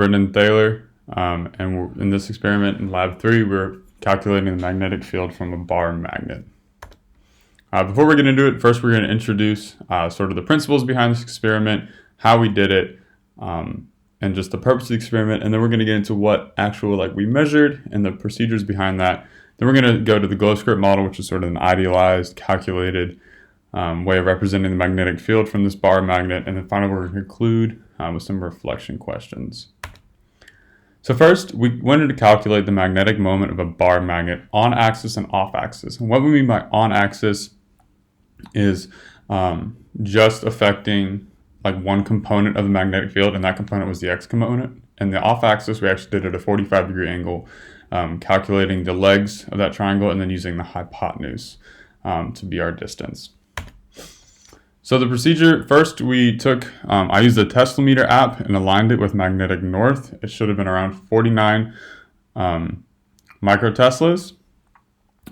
Brendan Thaler, and in this experiment in lab 3, we're calculating the magnetic field from a bar magnet. Before we get into it, first we're going to introduce sort of the principles behind this experiment, how we did it, and just the purpose of the experiment, and then we're going to get into what we measured and the procedures behind that. Then we're going to go to the glow script model, which is sort of an idealized, calculated way of representing the magnetic field from this bar magnet, and then finally we're going to conclude with some reflection questions. So first, we wanted to calculate the magnetic moment of a bar magnet on axis and off axis. And what we mean by on axis is just affecting like one component of the magnetic field, and that component was the x component. And the off axis, we actually did it at a 45-degree angle, calculating the legs of that triangle and then using the hypotenuse to be our distance. So the procedure, first we took, I used the Teslameter app and aligned it with magnetic north. It should have been around 49 microteslas.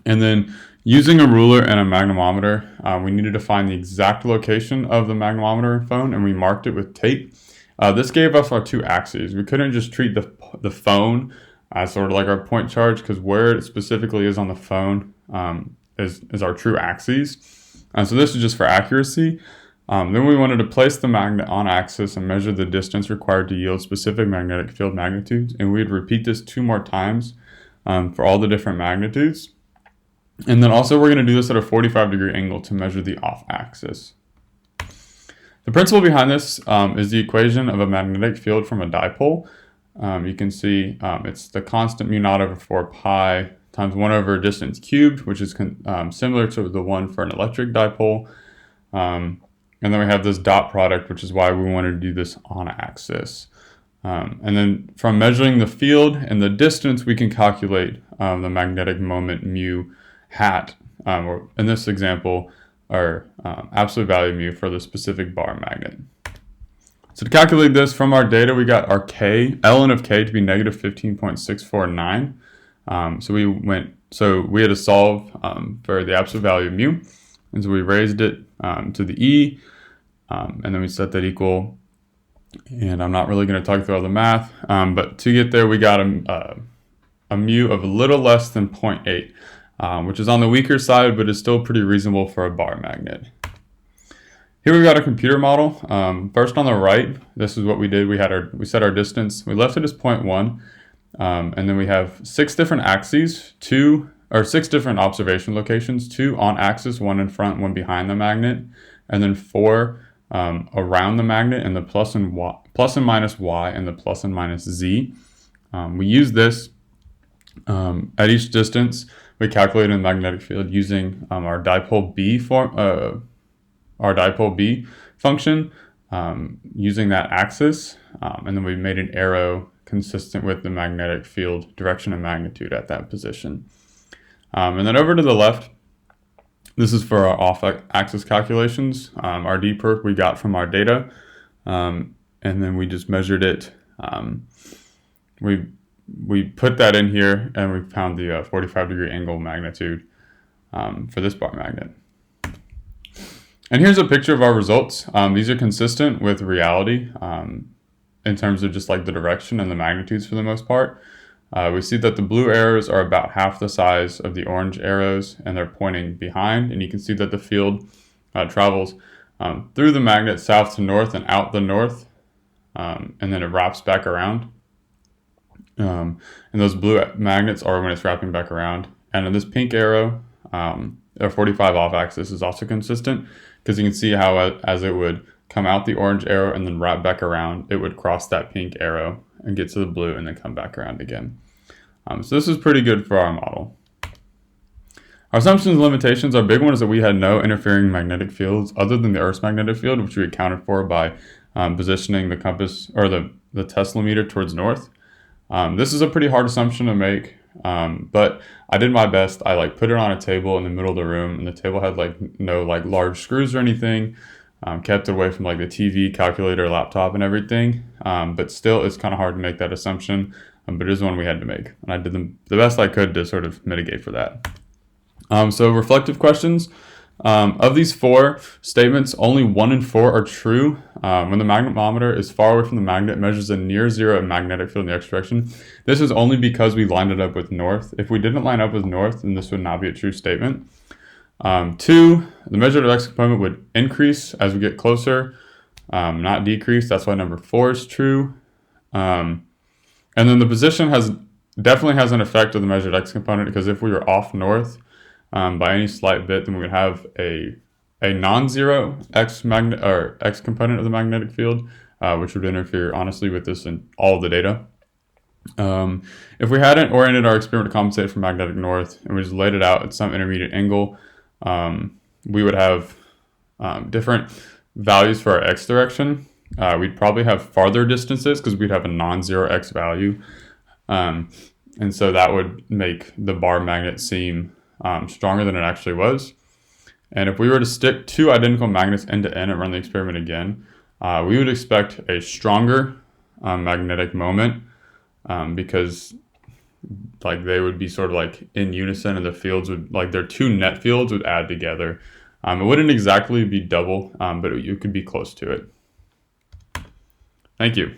And then using a ruler and a magnetometer, we needed to find the exact location of the magnetometer phone, and we marked it with tape. This gave us our two axes. We couldn't just treat the phone as sort of like our point charge, because where it specifically is on the phone is our true axes. So this is just for accuracy. Then we wanted to place the magnet on axis and measure the distance required to yield specific magnetic field magnitudes. And we'd repeat this 2 more times for all the different magnitudes. And then also we're going to do this at a 45-degree angle to measure the off axis. The principle behind this is the equation of a magnetic field from a dipole. You can see it's the constant mu naught over 4 pi times 1 over distance cubed, which is similar to the one for an electric dipole. And then we have this dot product, which is why we wanted to do this on axis. And then from measuring the field and the distance, we can calculate the magnetic moment mu hat, or in this example, our absolute value mu for the specific bar magnet. So to calculate this from our data, we got our ln of k to be negative 15.649. So we had to solve for the absolute value of mu, and so we raised it to the e, and then we set that equal, and I'm not really going to talk through all the math, but to get there we got a mu of a little less than 0.8, which is on the weaker side, but is still pretty reasonable for a bar magnet. Here we've got a computer model. First on the right, this is what we did. We set our distance. We left it as 0.1. And then we have 6 different axes, 6 different observation locations, 2 on axis, 1 in front, 1 behind the magnet, and then 4 around the magnet, and the plus and minus y, and the plus and minus z. We use this at each distance. We calculated the magnetic field using our dipole B function, using that axis, and then we made an arrow consistent with the magnetic field direction and magnitude at that position. And then over to the left, this is for our off-axis calculations. Our d-perc we got from our data, and then we just measured it. We put that in here, and we found the 45-degree angle magnitude for this bar magnet. And here's a picture of our results. These are consistent with reality in terms of just like the direction and the magnitudes for the most part. We see that the blue arrows are about half the size of the orange arrows, and they're pointing behind, and you can see that the field travels through the magnet south to north and out the north, and then it wraps back around. And those blue magnets are when it's wrapping back around. And in this pink arrow, our 45 off axis is also consistent, because you can see how as it would come out the orange arrow and then wrap back around, it would cross that pink arrow and get to the blue and then come back around again. So this is pretty good for our model. Our assumptions and limitations, our big one is that we had no interfering magnetic fields other than the Earth's magnetic field, which we accounted for by positioning the compass or the Teslameter towards north. This is a pretty hard assumption to make, but I did my best. I put it on a table in the middle of the room, and the table had no large screws or anything. Kept it away from the TV, calculator, laptop, and everything. But still, it's kind of hard to make that assumption. But it is one we had to make, and I did the best I could to sort of mitigate for that. So reflective questions. Of these 4 statements, only 1 and 4 are true. When the magnetometer is far away from the magnet, it measures a near zero magnetic field in the x direction. This is only because we lined it up with north. If we didn't line up with north, then this would not be a true statement. 2, the measured x component would increase as we get closer, not decrease. That's why number 4 is true. And then the position definitely has an effect of the measured x component, because if we were off north by any slight bit, then we would have a non-zero x component of the magnetic field, which would interfere honestly with this and all of the data. If we hadn't oriented our experiment to compensate for magnetic north and we just laid it out at some intermediate angle, we would have different values for our x direction. We'd probably have farther distances because we'd have a non-zero x value. And so that would make the bar magnet seem stronger than it actually was. And if we were to stick 2 identical magnets end to end and run the experiment again, we would expect a stronger magnetic moment, because like they would be sort of like in unison, and the fields would, like their 2 net fields would add together. It wouldn't exactly be double, but you could be close to it. Thank you.